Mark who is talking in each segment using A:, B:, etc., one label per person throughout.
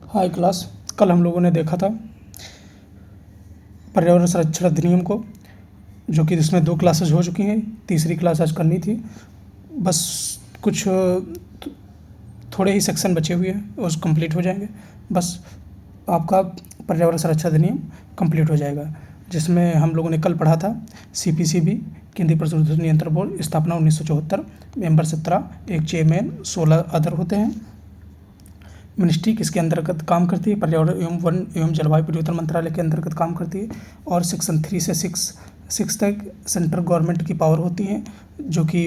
A: High class, कल हम लोगों ने देखा था पर्यावरण संरक्षण अधिनियम को, जो कि इसमें 2 क्लासेस हो चुकी हैं, तीसरी क्लास आज करनी थी। बस कुछ थोड़े ही सेक्शन बचे हुए हैं, वो कंप्लीट हो जाएंगे। बस आपका पर्यावरण संरक्षण अधिनियम कंप्लीट हो जाएगा, जिसमें हम लोगों ने कल पढ़ा था CPCB, केंद्रीय प्रदूषण नियंत्रण बोर्ड, स्थापना 1974, मेंबर 17, एक चेयरमैन, 16 अदर होते हैं। मिनिस्ट्री किसके अंतर्गत काम करती है? पर्यावरण एवं वन एवं जलवायु परिवर्तन मंत्रालय के अंतर्गत काम करती है। और सेक्शन 3 से 6 तक सेंट्रल गवर्नमेंट की पावर होती हैं, जो कि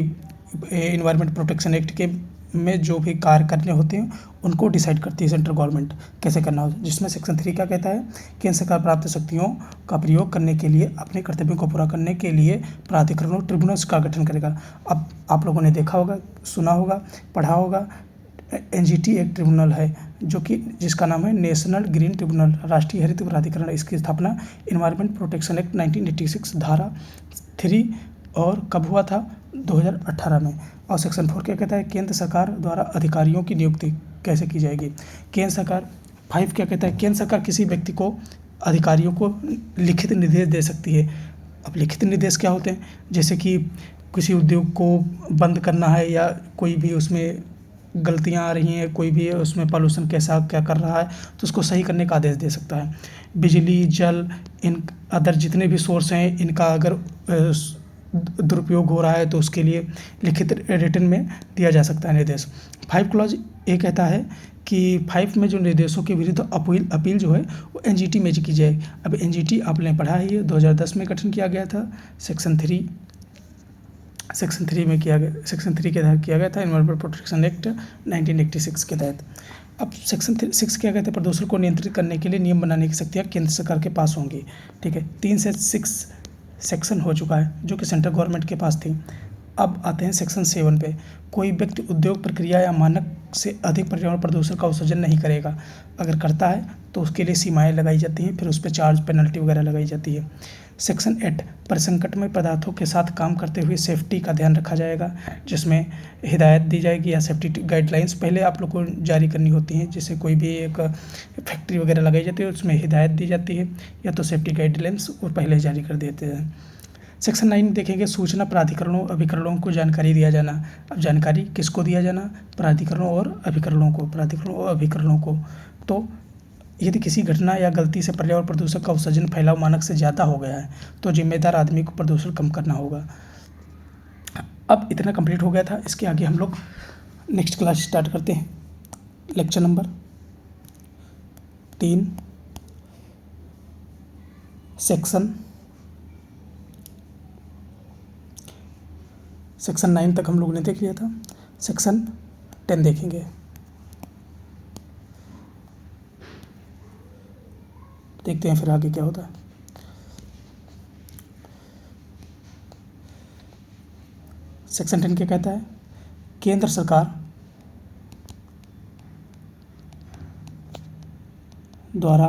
A: एनवायरनमेंट प्रोटेक्शन एक्ट के में जो भी कार्य करने होते हैं उनको डिसाइड करती है सेंट्रल गवर्नमेंट कैसे करना होता है। जिसमें सेक्शन 3 क्या कहता है? केंद्र सरकार प्राप्त शक्तियों का प्रयोग करने के लिए अपने कर्तव्यों को पूरा करने के लिए प्राधिकरणों ट्रिब्यूनल्स का गठन करेगा। अब आप लोगों ने देखा होगा, सुना होगा, पढ़ा होगा, NGT एक ट्रिब्यूनल है जो कि जिसका नाम है नेशनल ग्रीन ट्रिब्यूनल, राष्ट्रीय हरित प्राधिकरण। इसकी स्थापना एनवायरनमेंट प्रोटेक्शन एक्ट 1986 धारा 3 और कब हुआ था? 2018 में। और सेक्शन 4 क्या कहता है? केंद्र सरकार द्वारा अधिकारियों की नियुक्ति कैसे की जाएगी? केंद्र सरकार 5 क्या कहता है? केंद्र सरकार किसी व्यक्ति को, अधिकारियों को लिखित निर्देश दे सकती है। अब लिखित निर्देश क्या होते हैं? जैसे कि किसी उद्योग को बंद करना है, या कोई भी उसमें गलतियां आ रही हैं, कोई भी उसमें पॉल्यूशन कैसा क्या कर रहा है, तो उसको सही करने का आदेश दे सकता है। बिजली, जल, इन अदर जितने भी सोर्स हैं, इनका अगर दुरुपयोग हो रहा है तो उसके लिए लिखित रिटन में दिया जा सकता है निर्देश। 5 क्लॉज ये कहता है कि 5 में जो निर्देशों के विरुद्ध अपील जो है वो NGT में की जाए। अब NGT आपने पढ़ा ही है, 2010 में गठन किया गया था। सेक्शन 3 में किया गया, सेक्शन 3 के तहत किया गया था, एनवायरनमेंट प्रोटेक्शन एक्ट 1986 के तहत। अब सेक्शन 6 क्या कहते हैं? प्रदूषण को नियंत्रित करने के लिए नियम बनाने की शक्तियाँ केंद्र सरकार के पास होंगी। ठीक है, 3 से 6 सेक्शन हो चुका है जो कि सेंट्रल गवर्नमेंट के पास थी। अब आते हैं सेक्शन 7 पे। कोई व्यक्ति उद्योग प्रक्रिया या मानक से अधिक पर्यावरण प्रदूषण का उत्सर्जन नहीं करेगा। अगर करता है तो उसके लिए सीमाएं लगाई जाती हैं, फिर उस पर चार्ज, पेनल्टी वगैरह लगाई जाती है। सेक्शन 8 पर संकटमय पदार्थों के साथ काम करते हुए सेफ्टी का ध्यान रखा जाएगा, जिसमें हिदायत दी जाएगी या सेफ्टी गाइडलाइंस पहले आप लोग को जारी करनी होती हैं। जैसे कोई भी एक फैक्ट्री वगैरह लगाई जाती है, उसमें हिदायत दी जाती है, या तो सेफ्टी गाइडलाइंस और पहले जारी कर देते हैं। सेक्शन 9 देखेंगे, सूचना प्राधिकरणों अभिकरणों को जानकारी दिया जाना। अब जानकारी किसको दिया जाना? प्राधिकरणों और अभिकरणों को। तो यदि किसी घटना या गलती से पर्यावरण प्रदूषण का उत्सर्जन फैलाव मानक से ज़्यादा हो गया है तो जिम्मेदार आदमी को प्रदूषण कम करना होगा। अब इतना कंप्लीट हो गया था, इसके आगे हम लोग नेक्स्ट क्लास स्टार्ट करते हैं। लेक्चर नंबर 3, सेक्शन 9 तक हम लोगों ने देख लिया था। सेक्शन 10 देखेंगे। देखते हैं फिर आगे क्या होता है। सेक्शन 10 क्या कहता है? केंद्र सरकार द्वारा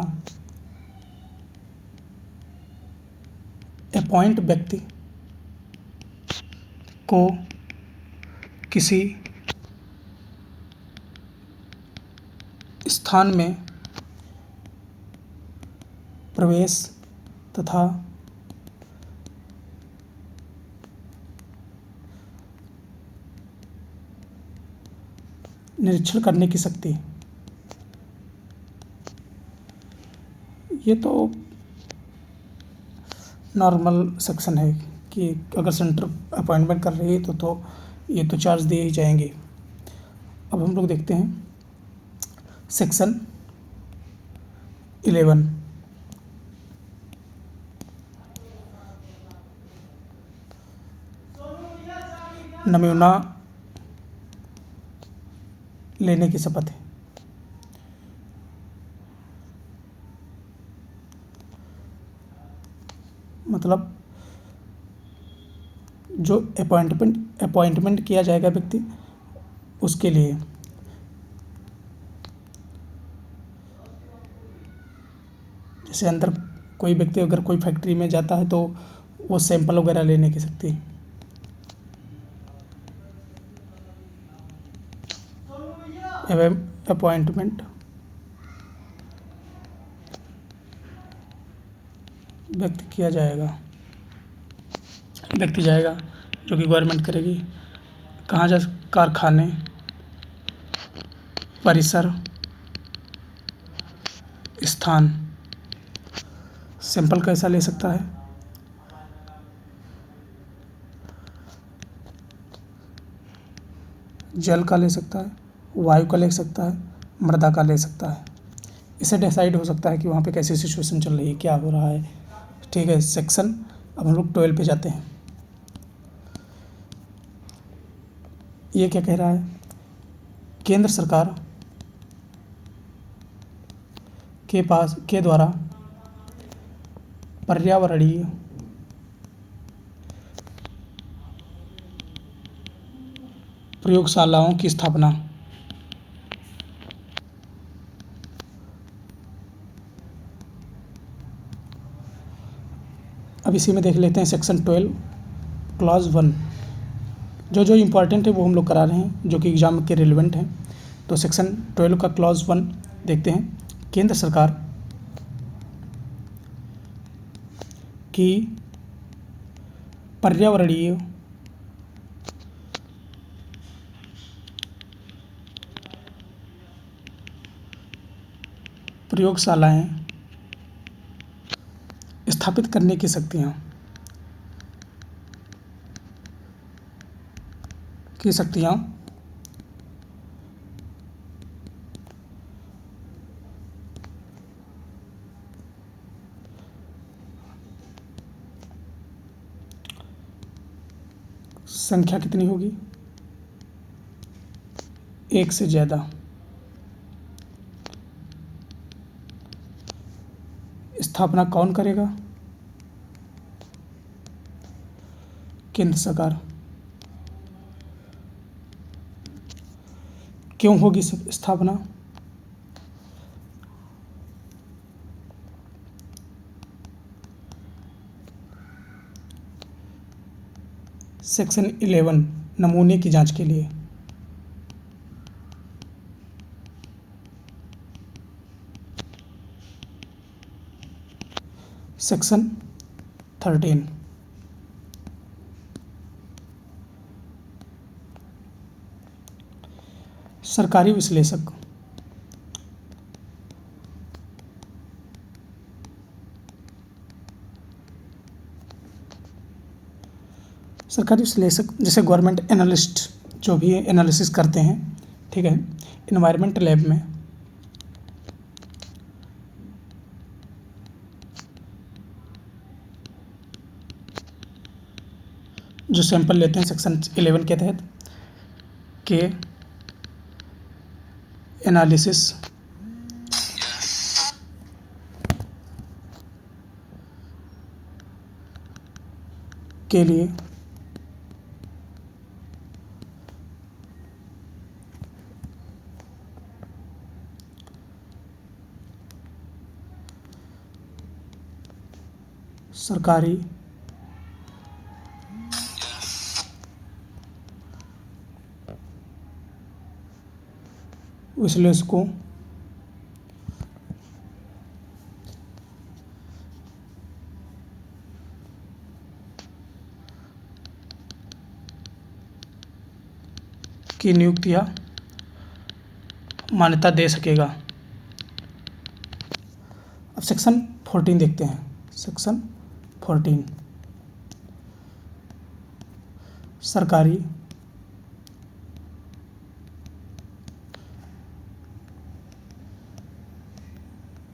A: अपॉइंट व्यक्ति को किसी स्थान में प्रवेश तथा निरीक्षण करने की शक्ति। ये तो नॉर्मल सेक्शन है कि अगर सेंटर अपॉइंटमेंट कर रही है तो ये तो चार्ज दिए ही जाएंगे। अब हम लोग देखते हैं सेक्शन 11। नमूना लेने की शपथ है। मतलब जो अपॉइंटमेंट किया जाएगा व्यक्ति, उसके लिए जैसे अंदर कोई व्यक्ति अगर कोई फैक्ट्री में जाता है तो वो सैंपल वगैरह लेने की शक्ति है। अपॉइंटमेंट व्यक्ति जाएगा जो कि गवर्नमेंट करेगी। कहाँ जा कारखाने, परिसर, स्थान। सिंपल कैसा ले सकता है? जल का ले सकता है, वायु का ले सकता है, मृदा का ले सकता है। इससे डिसाइड हो सकता है कि वहाँ पे कैसी सिचुएशन चल रही है, क्या हो रहा है। ठीक है, सेक्शन अब हम लोग 12 पे जाते हैं। ये क्या कह रहा है? केंद्र सरकार के द्वारा पर्यावरणीय प्रयोगशालाओं की स्थापना। अब इसी में देख लेते हैं सेक्शन 12 क्लॉज 1। जो इम्पॉर्टेंट है वो हम लोग करा रहे हैं, जो कि एग्जाम के रिलेवेंट हैं। तो सेक्शन 12 का क्लॉज 1 देखते हैं। केंद्र सरकार की पर्यावरणीय प्रयोगशालाएं स्थापित करने की शक्तियाँ संख्या कितनी होगी? 1 से ज़्यादा। स्थापना कौन करेगा? केंद्र सरकार। क्यों होगी स्थापना? सेक्शन 11 नमूने की जांच के लिए। सेक्शन 13 सरकारी विश्लेषक। सरकारी विश्लेषक जैसे गवर्नमेंट एनालिस्ट जो भी एनालिसिस करते हैं, ठीक है, एनवायरनमेंट लैब में। जो सैंपल लेते हैं सेक्शन 11 के तहत के एनालिसिस के लिए सरकारी विश्लेषकों की नियुक्तियां मान्यता दे सकेगा। अब सेक्शन 14 देखते हैं। सेक्शन 14 सरकारी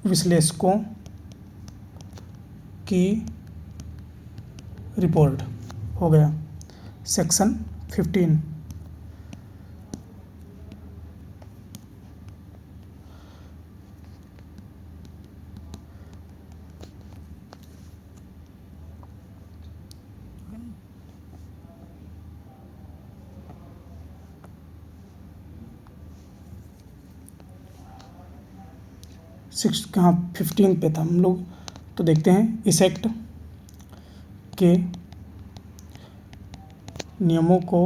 A: विश्लेषकों की रिपोर्ट हो गया। सेक्शन 15 15 पे था हम लोग। तो देखते हैं इस एक्ट के नियमों को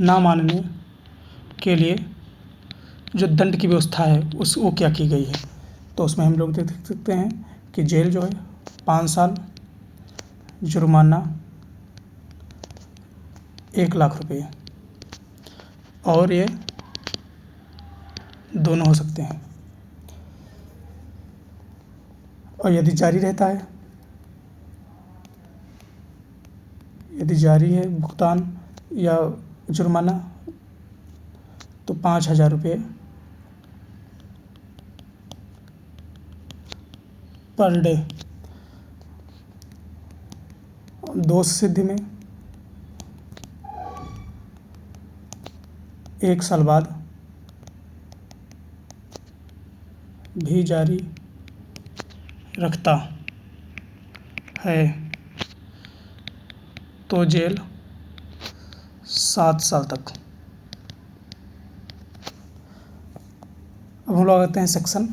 A: ना मानने के लिए जो दंड की व्यवस्था है वो क्या की गई है। तो उसमें हम लोग देख सकते हैं कि जेल जो है 5 साल, जुर्माना 1 लाख रुपये, और ये दोनों हो सकते हैं। और यदि जारी रहता है, यदि जारी है भुगतान या जुर्माना, तो 5,000 रुपये पर डे। दोष सिद्धि में 1 साल बाद भी जारी रखता है तो जेल 7 साल तक। अब हम लोग आते हैं सेक्शन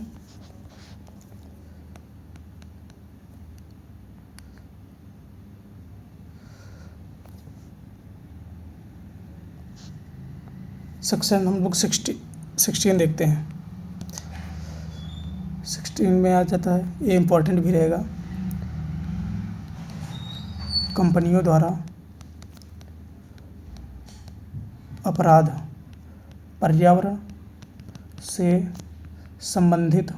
A: हम लोग 16 देखते हैं। 16 में आ जाता है, ये इम्पोर्टेंट भी रहेगा, कंपनियों द्वारा अपराध, पर्यावरण से संबंधित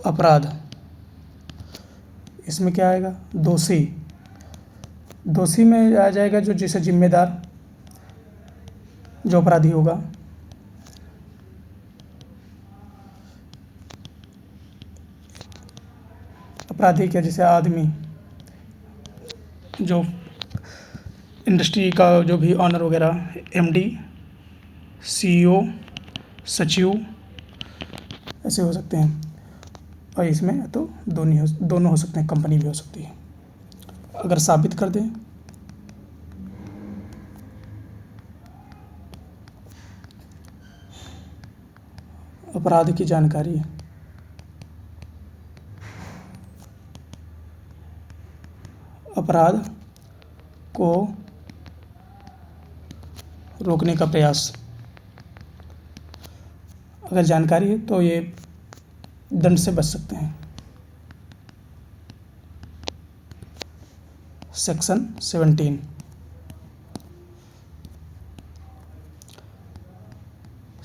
A: अपराध। इसमें क्या आएगा? दोषी में आ जाएगा जो जिसे जिम्मेदार जो अपराधी होगा। अपराधी क्या, जैसे आदमी जो इंडस्ट्री का जो भी ऑनर वगैरह, एमडी, सीईओ, सचिव, ऐसे हो सकते हैं। और इसमें तो दोनों हो सकते हैं, कंपनी भी हो सकती है। अगर साबित कर दें अपराध की जानकारी, अपराध को रोकने का प्रयास, अगर जानकारी है तो ये दंड से बच सकते हैं। सेक्शन 17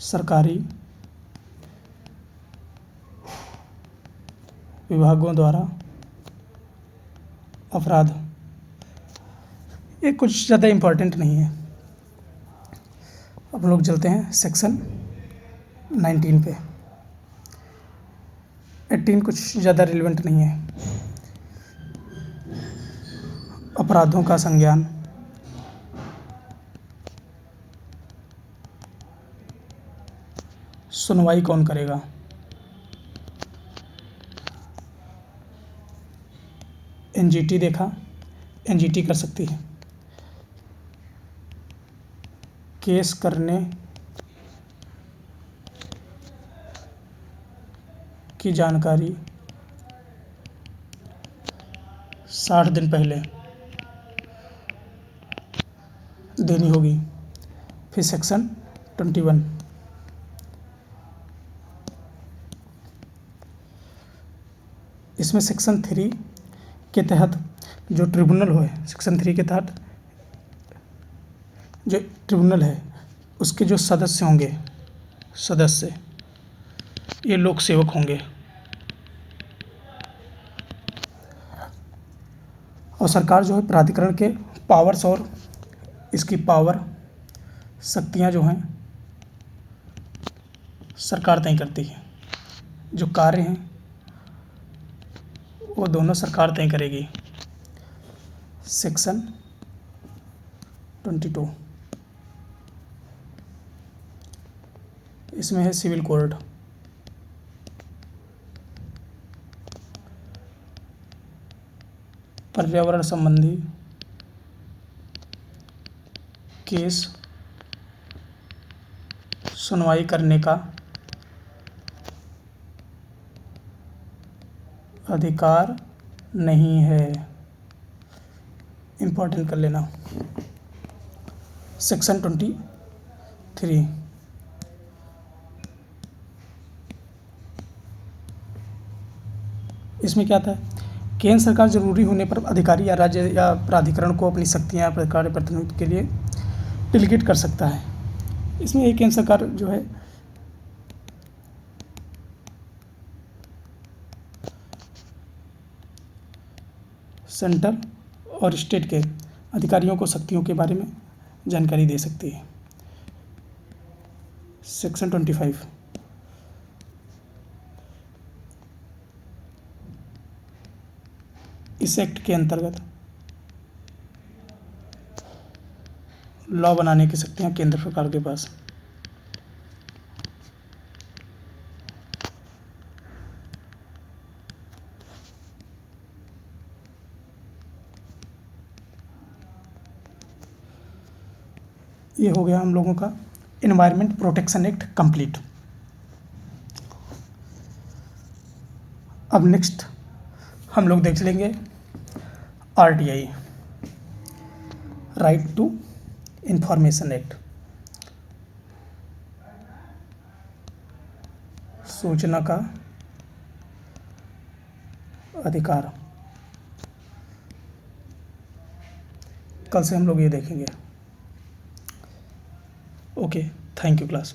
A: सरकारी विभागों द्वारा अपराध। ये कुछ ज़्यादा इम्पोर्टेंट नहीं है। अब लोग चलते हैं सेक्शन 19 पे। 18 कुछ ज़्यादा रिलेवेंट नहीं है। अपराधों का संज्ञान, सुनवाई कौन करेगा? एनजीटी देखा, एनजीटी कर सकती है। केस करने की जानकारी 60 दिन पहले देनी होगी। फिर सेक्शन 21 इसमें सेक्शन 3 के तहत जो ट्रिब्यूनल हो, सेक्शन 3 के तहत जो ट्रिब्यूनल है उसके जो सदस्य होंगे, ये लोक सेवक होंगे। और सरकार जो है प्राधिकरण के पावर्स और इसकी पावर शक्तियां जो हैं सरकार तय करती है। जो कार्य हैं वो दोनों सरकार तय करेगी। सेक्शन 22 इसमें है सिविल कोड। पर्यावरण संबंधी केस सुनवाई करने का अधिकार नहीं है। इम्पोर्टेंट कर लेना। सेक्शन 23 इसमें क्या था, केंद्र सरकार जरूरी होने पर अधिकारी या राज्य या प्राधिकरण को अपनी शक्तियाँ या कार्य प्रतिनिधित्व के लिए डेलीगेट कर सकता है। इसमें एक केंद्र सरकार जो है सेंटर और स्टेट के अधिकारियों को शक्तियों के बारे में जानकारी दे सकती है। सेक्शन 25 इस एक्ट के अंतर्गत लॉ बनाने की शक्तियाँ केंद्र सरकार के पास। ये हो गया हम लोगों का एनवायरनमेंट प्रोटेक्शन एक्ट कंप्लीट। अब नेक्स्ट हम लोग देख लेंगे RTI, right to information act, सूचना का अधिकार। कल से हम लोग ये देखेंगे। Okay, thank you class.